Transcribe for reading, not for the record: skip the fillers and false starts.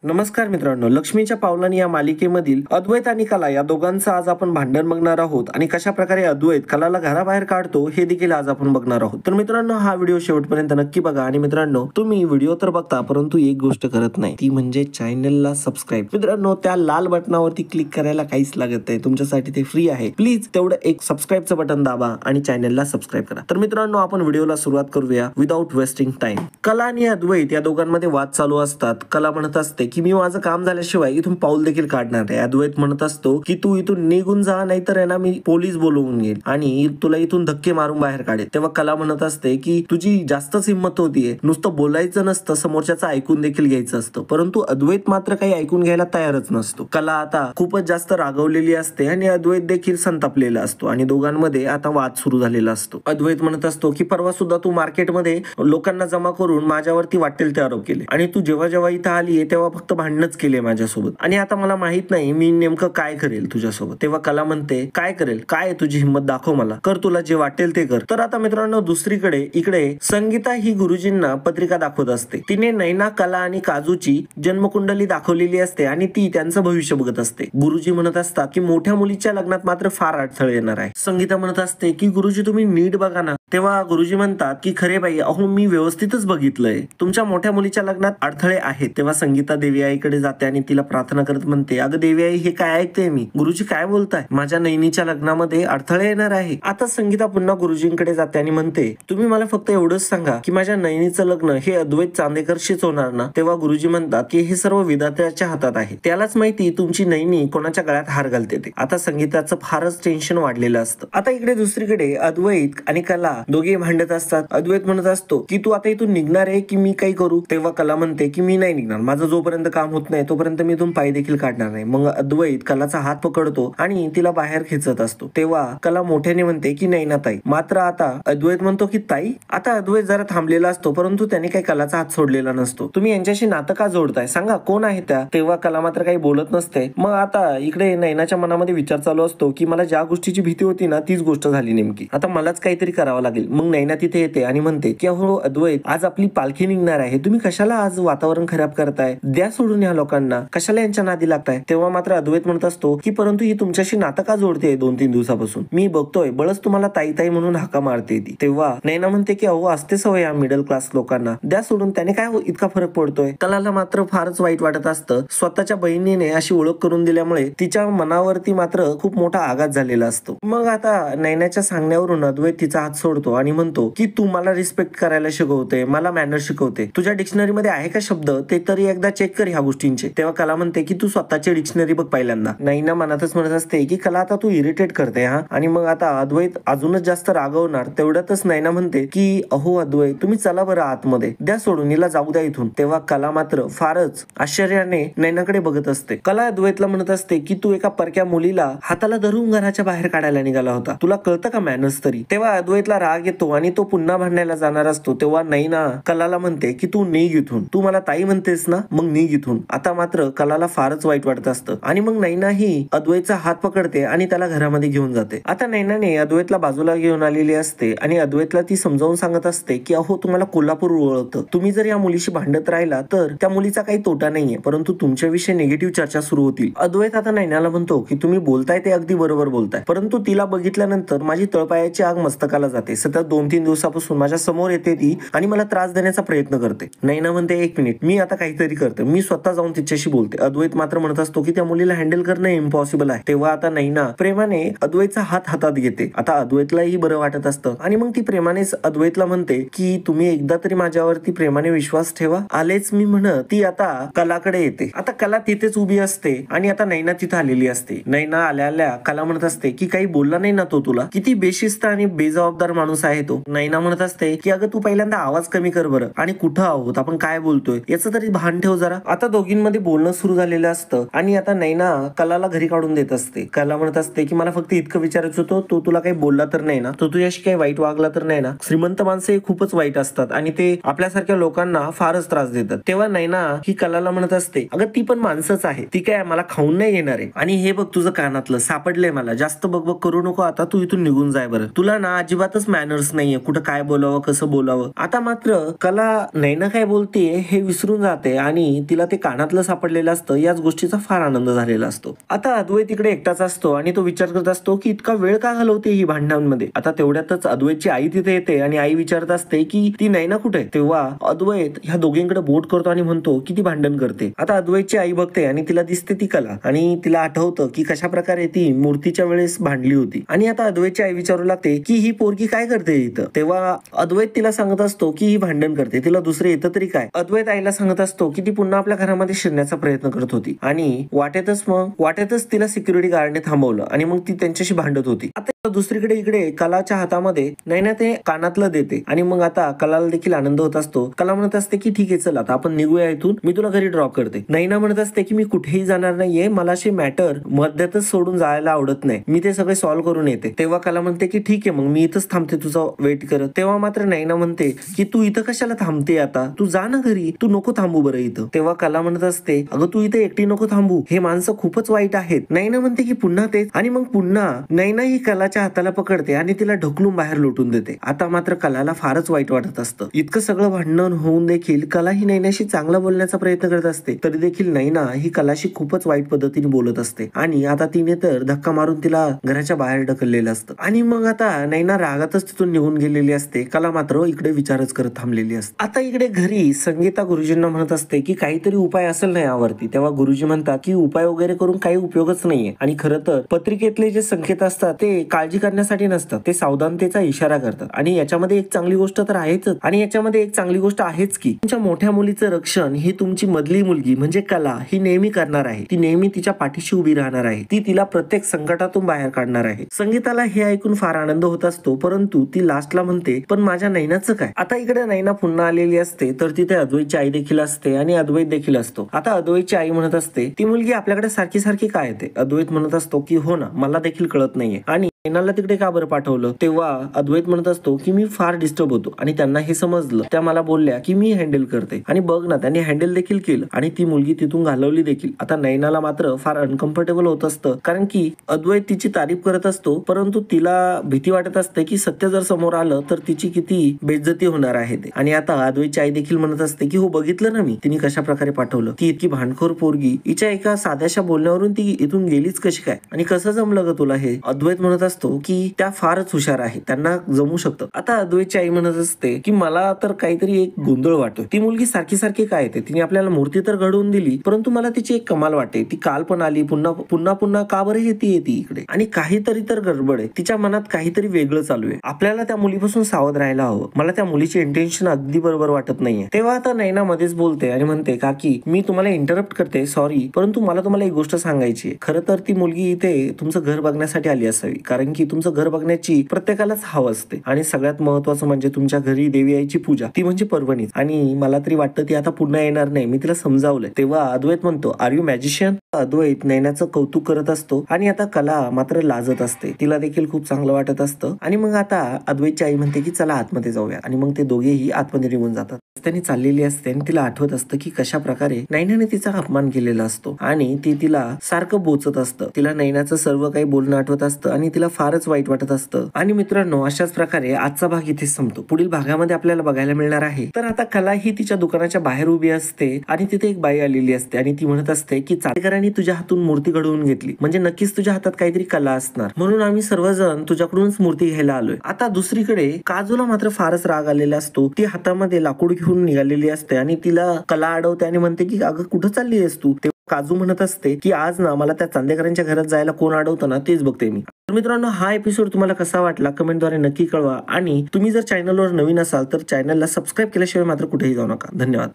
नमस्कार मित्रांनो, लक्ष्मीच्या पावलांनी या मालिकेमधील अद्वैत आणि कला या दोघांचं आज आपण भांडण बघणार आहोत आणि कशा प्रकारे अद्वैत कलाला घराबाहेर काढतो हे देखील आज आपण बघणार आहोत. तर मित्रांनो, हा व्हिडिओ शेवटपर्यंत नक्की बघा. आणि मित्रांनो, तुम्ही व्हिडिओ तर बघता परंतु एक गोष्ट करत नाही, ती म्हणजे चॅनलला सबस्क्राईब. मित्रांनो, त्या लाल बटनावरती क्लिक करायला काहीच लागत नाही, तुमच्यासाठी ते फ्री आहे. प्लीज तेवढं एक सबस्क्राईबचं बटन दाबा आणि चॅनलला सबस्क्राईब करा. तर मित्रांनो, आपण व्हिडिओला सुरुवात करूया विदाउट वेस्टिंग टाइम. कला आणि अद्वैत या दोघांमध्ये वाद चालू असतात. कला म्हणत असते की मी माझं काम झाल्याशिवाय इथून पाऊल देखील काढणार आहे. अद्वैत म्हणत असतो की तू इथून निघून जा, नाहीतर आहे ना मी पोलीस बोलवून घेईल आणि तुला इथून धक्के मारून बाहेर काढेल. तेव्हा कला म्हणत असते की तुझी जास्तच हिंमत होतीये, नुसतं बोलायचं नसतं, समोरच्याचं ऐकून देखील घ्यायचं असतं. परंतु अद्वैत मात्र काही ऐकून घ्यायला तयारच नसतो. कला आता खूपच जास्त रागवलेली असते आणि अद्वैत देखील संतापलेला असतो आणि दोघांमध्ये आता वाद सुरू झालेला असतो. अद्वैत म्हणत असतो की परवा सुद्धा तू मार्केटमध्ये लोकांना जमा करून माझ्यावरती वाटेल ते आरोप केले आणि तू जेव्हा जेव्हा इथं आलीये तेव्हा फक्त भांडणच केले माझ्यासोबत आणि आता मला माहित नाही मी नेमकं काय करेल तुझ्यासोबत. तेव्हा कला म्हणते काय करेल, काय तुझी हिंमत दाखव मला, कर तुला जे वाटेल ते कर. तर आता मित्रांनो, दुसरीकडे इकडे संगीता ही गुरुजींना पत्रिका दाखवत असते. तिने नैना, कला आणि काजूची जन्मकुंडली दाखवलेली असते आणि ती त्यांचं भविष्य बघत असते. गुरुजी म्हणत असतात की मोठ्या मुलीच्या लग्नात मात्र फार अडथळे येणार आहे. संगीता म्हणत असते की गुरुजी तुम्ही नीट बघा ना. तेव्हा गुरुजी म्हणतात की खरे बाई, अहो मी व्यवस्थितच बघितलंय, तुमच्या मोठ्या मुलीच्या लग्नात अडथळे आहेत. तेव्हा संगीता देवी आईकडे जाते आणि तिला प्रार्थना करत म्हणते, अगं देवी आई, हे काय ऐकते मी, गुरुजी काय बोलताय, माझ्या नैनीच्या लग्नामध्ये अडथळे येणार आहे. आता संगीता पुन्हा गुरुजींकडे जाते आणि म्हणते तुम्ही मला फक्त एवढंच सांगा की माझ्या नैनीचं लग्न हे अद्वैत चांदेकरशीच होणार ना. तेव्हा गुरुजी म्हणतात की हे सर्व विधात्याच्या हातात आहे, त्यालाच माहिती तुमची नैनी कोणाच्या गळ्यात हार घालते ते. आता संगीताचं फारच टेन्शन वाढलेलं असतं. आता इकडे दुसरीकडे अद्वैत आणि कला दोघे भांडत असतात. अद्वैत म्हणत असतो की तू आता इथून निघणार आहे की मी काही करू. तेव्हा कला म्हणते की मी नाही निघणार, माझं जोपर्यंत काम होत नाही तोपर्यंत मी इथून पाय देखील काढणार नाही. मग अद्वैत कलाचा हात पकडतो आणि तिला बाहेर खेचत असतो. तेव्हा कला मोठ्याने म्हणते की नाही ना ताई. मात्र आता अद्वैत म्हणतो की ताई. आता अद्वैत जरा थांबलेला असतो परंतु त्याने काही कलाचा हात सोडलेला नसतो. तुम्ही यांच्याशी नातं का जोडताय, सांगा कोण आहे त्या. तेव्हा कला मात्र काही बोलत नसते. मग आता इकडे नैनाच्या मनामध्ये विचार चालू असतो की मला ज्या गोष्टीची भीती होती ना तीच गोष्ट झाली नेमकी, आता मलाच काहीतरी करावं लागेल. मग नैना तिथे येते आणि म्हणते की अहो अद्वैत, आज आपली पालखी निघणार आहे, तुम्ही कशाला आज वातावरण खराब करताय, द्या सोडून या लोकांना, कशाला यांच्या नादी लागताय. तेव्हा मात्र अद्वैत म्हणत असतो की परंतु ही तुमच्याशी नातं का जोडते 2-3 दिवसापासून, मी बघतोय बळच तुम्हाला ताई ताई म्हणून हाका मारते ती. तेव्हा नैना म्हणते की अहो असते सवय या मिडल क्लास लोकांना, द्या सोडून, त्याने काय इतका फरक पडतोय. कलाला मात्र फारच वाईट वाटत असतं. स्वतःच्या बहिणीने अशी ओळख करून दिल्यामुळे तिच्या मनावरती मात्र खूप मोठा आघात झालेला असतो. मग आता नैनाच्या सांगण्यावरून अद्वैत तिचा हात सोडतो आणि म्हणतो की तू मला रिस्पेक्ट करायला शिकवते, मला मॅनर शिकवते, तुझ्या डिक्शनरी मध्ये आहे का शब्द, ते तरी एकदा चेक कर ह्या गोष्टींचे. तेव्हा कला म्हणते की तू स्वतःची डिक्शनरी बघ पहिल्यांदा. नैना मनातच म्हणत असते की कला आता तू इरिटेट करते हा. आणि मग आता अद्वैत अजूनच जास्त रागवणार. तेवढ्यातच नैना म्हणते की अहो अद्वैत, तुम्ही चला बरं आतमध्ये, द्या सोडून, हिला जाऊ द्या इथून. तेव्हा कला मात्र फारच आश्चर्याने नैनाकडे बघत असते. कला अद्वैतला म्हणत असते की तू एका परक्या मुलीला हाताला धरून घराच्या बाहेर काढायला निघाला होता, तुला कळतं का मॅनर्स तरी. तेव्हा अद्वैतला राग येतो आणि तो पुन्हा भांडायला जाणार असतो. तेव्हा नैना कलाला म्हणते की तू निघ इथून, तू मला ताई म्हणतेस ना, मग निघ इथून. आता मात्र कलाला फारच वाईट वाटत असतं आणि मग नैना ही अद्वैतचा हात पकडते आणि त्याला घरामध्ये घेऊन जाते. आता नैनाने अद्वैतला बाजूला घेऊन आलेली असते आणि अद्वैतला ती समजावून सांगत असते की अहो तुम्हाला कोल्हापूर ओळखतं, तुम्ही जर या मुलीशी भांडत राहिला तर त्या मुलीचा काही तोटा नाहीये, परंतु तुमच्याविषयी निगेटिव्ह चर्चा सुरू होतील. अद्वैत आता नैनाला म्हणतो की तुम्ही बोलताय ते अगदी बरोबर बोलताय, परंतु तिला बघितल्यानंतर माझी तळपायाची आग मस्तकाला जाते. सतत 2-3 दिवसापासून माझ्या समोर येते ती आणि मला त्रास देण्याचा प्रयत्न करते. नैना म्हणते एक मिनिट, मी आता काहीतरी करते, मी स्वतः जाऊन तिच्याशी बोलते. अद्वैत मात्र म्हणत असतो की त्या मुलीला हँडल करणं इम्पॉसिबल आहे. तेव्हा आता नैना प्रेमाने अद्वैतचा हात हातात घेते. आता अद्वैतलाही बरं वाटत असतं आणि मग ती प्रेमानेच अद्वैतला म्हणते की तुम्ही एकदा तरी माझ्यावरती प्रेमाने विश्वास ठेवा, आलेच मी म्हणत ती आता कलाकडे येते. आता कला तिथेच उभी असते आणि आता नैना तिथे आलेली असते. नैना आल्या कला म्हणत असते की काही बोलला नाही ना तो तुला, किती बेशिस्त आणि बेजबाबदार माणूस आहे तो. नैना म्हणत असते की अगं तू पहिल्यांदा आवाज कमी कर बरं, आणि कुठं आहोत आपण, काय बोलतोय याचं तरी भान ठेव जरा. आता दोघींमध्ये बोलणं सुरू झालेलं असतं आणि आता नैना कलाला घरी काढून देत असते. कला म्हणत असते की मला फक्त इतकं विचारायचं होतं, तो तुला काही बोलला तर नाही ना, तो तुझ्याशी काही वाईट वागला तर नाही ना. श्रीमंत माणसे खूपच वाईट असतात आणि ते आपल्यासारख्या लोकांना फारच त्रास देतात. तेव्हा नैना ही कलाला म्हणत असते अगं ती पण माणसंच आहे, ती काय मला खाऊन नाही येणार आहे. आणि हे बघ तुझं कानातलं सापडलंय मला, जास्त बघ करू नको, आता तू इथून निघून जाय बरं, तुला ना अजिबातच मॅनर्स नाहीये, कुठं काय बोलावं कसं बोलावं. आता मात्र कला नैना काय बोलते हे विसरून जाते आणि तिला ते कानातलं सापडलेलं असतं, याच गोष्टीचा फार आनंद झालेला असतो. आता अद्वैत तिकडे एकटाच असतो आणि तो विचार करत असतो की इतका वेळ का घालवते ही भांडणांमध्ये. आता तेवढ्यातच अद्वैतची आई तिथे येते आणि आई विचारत असते की ती नैना कुठे. तेव्हा अद्वैत ह्या दोघींकडे बोट करतो आणि म्हणतो की ती भांडण करते. आता अद्वैतची आई बघते आणि तिला दिसते ती कला आणि तिला आठवतं की कशा प्रकारे ती मूर्तीच्या वेळेस भांडली होती. आणि आता अद्वैतची आई विचारू लागते की ही पोरगी काय करते इथं. तेव्हा अद्वैत तिला सांगत असतो की ही भांडण करते, तिला दुसरे येतं तरी काय. अद्वैत आईला सांगत असतो की ती पुन्हा आपल्या घरामध्ये शिरण्याचा प्रयत्न करत होती आणि वाटेतच तिला सिक्युरिटी गार्डने थांबवलं आणि मग ती त्यांच्याशी भांडत होती. आता दुसरीकडे इकडे कलाच्या हातामध्ये नैना ते कानातलं देते आणि मग आता कलाला देखील आनंद होत असतो. कला म्हणत असते की ठीक आहे चल आता आपण निघूया इथून, मी तुला घरी ड्रॉप करते. नैना म्हणत असते की मी कुठेही जाणार नाहीये, मला असे मॅटर मध्यातच सोडून जायला आवडत नाही, मी ते सगळे सॉल्व्ह करून येते. तेव्हा कला म्हणते की ठीक आहे मग मी इथंच थांबते तुझा वेट करत. तेव्हा मात्र नैना म्हणते की तू इथं कशाला थांबते, आता तू जा ना घरी, तू नको थांबू बरं इथं. तेव्हा कला म्हणत असते अगं तू इथे एकटी नको थांबू, हे माणसं खूपच वाईट आहेत. नैना म्हणते की पुन्हा तेच आणि मग पुन्हा नैना ही कलाच्या हाताला पकडते आणि तिला ढकलून बाहेर लोटून देते. आता मात्र कलाला फारच वाईट वाटत असतं. इतकं सगळं भांडण होऊन देखील कला ही नैनाशी चांगला बोलण्याचा प्रयत्न करत असते, तरी देखील नैना ही कलाशी खूपच वाईट पद्धतीने बोलत असते आणि आता तिने तर धक्का मारून तिला घराच्या बाहेर ढकललेलं असतं. आणि मग आता नैना रागातच तिथून निघून गेलेली असते. कला मात्र इकडे विचारच करत थांबलेली असते. आता इकडे घरी संगीता गुरुजींना म्हणत असते की काहीतरी उपाय असेल ना यावरती. तेव्हा गुरुजी म्हणतात की उपाय वगैरे करून काही उपयोगच नाहीये आणि खरं तर पत्रिकेतले जे संकेत असतात ते काळजी करण्यासाठी नसतात, ते सावधानतेचा इशारा करतात. आणि याच्यामध्ये एक चांगली गोष्ट तर आहेच की तुमच्या मोठ्या मुलीचं रक्षण ही तुमची मधली मुलगी म्हणजे कला ही नेहमी करणार आहे. ती नेहमी तिच्या पाठीशी उभी राहणार आहे, ती तिला प्रत्येक संकटातून बाहेर काढणार आहे. संगीताला हे ऐकून फार आनंद होत असतो, परंतु ती लास्टला म्हणते पण माझ्या नैनाचं काय. आता इकडे नैना पुन्हा आलेली असते तर तिथे अद्वैतची आई देखील असते आणि अद्वैत देखील असतो. आता अद्वैतची आई म्हणत असते ती मुलगी आपल्याकडे सारखी सारखी काय येते. अद्वैत म्हणत असतो की हो ना, मला देखील कळत नाहीये आणि नैनाला तिकडे का बरं पाठवलं. तेव्हा अद्वैत म्हणत असतो की मी फार डिस्टर्ब होतो आणि त्यांना हे समजलं, त्या मला बोलल्या की मी हँडल करते आणि बघ ना त्यांनी हँडल देखील केलं आणि ती मुलगी तिथून घालवली देखील. आता नैनाला मात्र फार अनकम्फर्टेबल होत असतं कारण की अद्वैत तिची तारीफ करत असतो, परंतु तिला भीती वाटत असते की सत्य जर समोर आलं तर तिची किती बेइज्जती होणार आहे ते. आणि आता अद्वैतची आई देखील म्हणत असते की हो बघितलं ना मी, तिने कशा प्रकारे पाठवलं, ती इतकी भांडखोर पोरगी हिच्या एका साध्याशा बोलण्यावरून ती इथून गेलीच कशी काय आणि कसं जमलं ग तुला हे. अद्वैत म्हणत असतो की त्या फारच हुशार आहे, त्यांना जमू शकतं. आता अद्वैतची आई म्हणत असते की मला तर काहीतरी एक गोंधळ वाटतो, ती मुलगी सारखी सारखी काय येते, तिने आपल्याला मूर्ती तर घडवून दिली परंतु मला तिची एक कमाल वाटते, ती काल पण आली, पुन्हा का बरं येते इकडे आणि काहीतरी तर गडबड आहे, तिच्या मनात काहीतरी वेगळं चालू आहे, आपल्याला त्या मुलीपासून सावध राहायला हवं, मला त्या मुलीची इंटेन्शन अगदी बरोबर वाटत नाहीये. तेव्हा आता नैना मध्येच बोलते आणि म्हणते काकी मी तुम्हाला इंटरप्ट करते, सॉरी, परंतु मला तुम्हाला एक गोष्ट सांगायची आहे. खरं तर ती मुलगी इथे तुमचं घर बघण्यासाठी आली असावी, कारण की तुमचं घर बघण्याची प्रत्येकालाच हवं असते आणि सगळ्यात महत्वाचं म्हणजे तुमच्या घरी देवी आईची पूजा, ती म्हणजे पर्वणीच, आणि मला तरी वाटतं ती आता पुन्हा येणार नाही, मी तिला समजावलंय. तेव्हा अद्वैत म्हणतो आर यू मॅजिशियन. अद्वैत नैनाचं कौतुक करत असतो आणि आता कला मात्र लाजत असते, तिला देखील खूप चांगलं वाटत असतं. आणि मग आता अद्वैतची आई म्हणते की चला आतमध्ये जाऊया आणि मग ते दोघेही आतमध्ये निघून जातात. त्यांनी चाललेली असते आणि तिला आठवत असतं की कशा प्रकारे नैनाने तिचा अपमान केलेला असतो आणि ती तिला सारखं बोचत असतं. तिला नैनाचं सर्व काही बोलणं आठवत असतं आणि तिला फारच वाईट वाटत असतं. आणि मित्रांनो अशाच प्रकारे आजचा भाग इथेच संपतो. पुढील भागामध्ये आपल्याला बघायला मिळणार आहे. तर आता कला ही तिच्या दुकानाच्या बाहेर उभी असते आणि तिथे एक बाई आलेली असते आणि ती म्हणत असते की चांदेकरांनी तुझ्या हातून मूर्ती घडवून घेतली, म्हणजे नक्कीच तुझ्या हातात काहीतरी कला असणार, म्हणून आम्ही सर्वजण तुझ्याकडूनच मूर्ती घ्यायला आलोय. आता दुसरीकडे काजूला मात्र फारच राग आलेला असतो. ती हातामध्ये लाकूड घेऊन निघालेली असते आणि तिला कला अडवते आणि म्हणते की अगं कुठं चालली आहेस तू. काजू म्हणत असते की आज ना मला त्या चांदेकरांच्या घरात जायला कोण अडवतं ना तेच बघते मी. तर मित्रांनो हा एपिसोड तुम्हाला कसा वाटला कमेंटद्वारे नक्की कळवा आणि तुम्ही जर चॅनलवर नवीन असाल तर चॅनलला सबस्क्राईब केल्याशिवाय मात्र कुठेही जाऊ नका. धन्यवाद.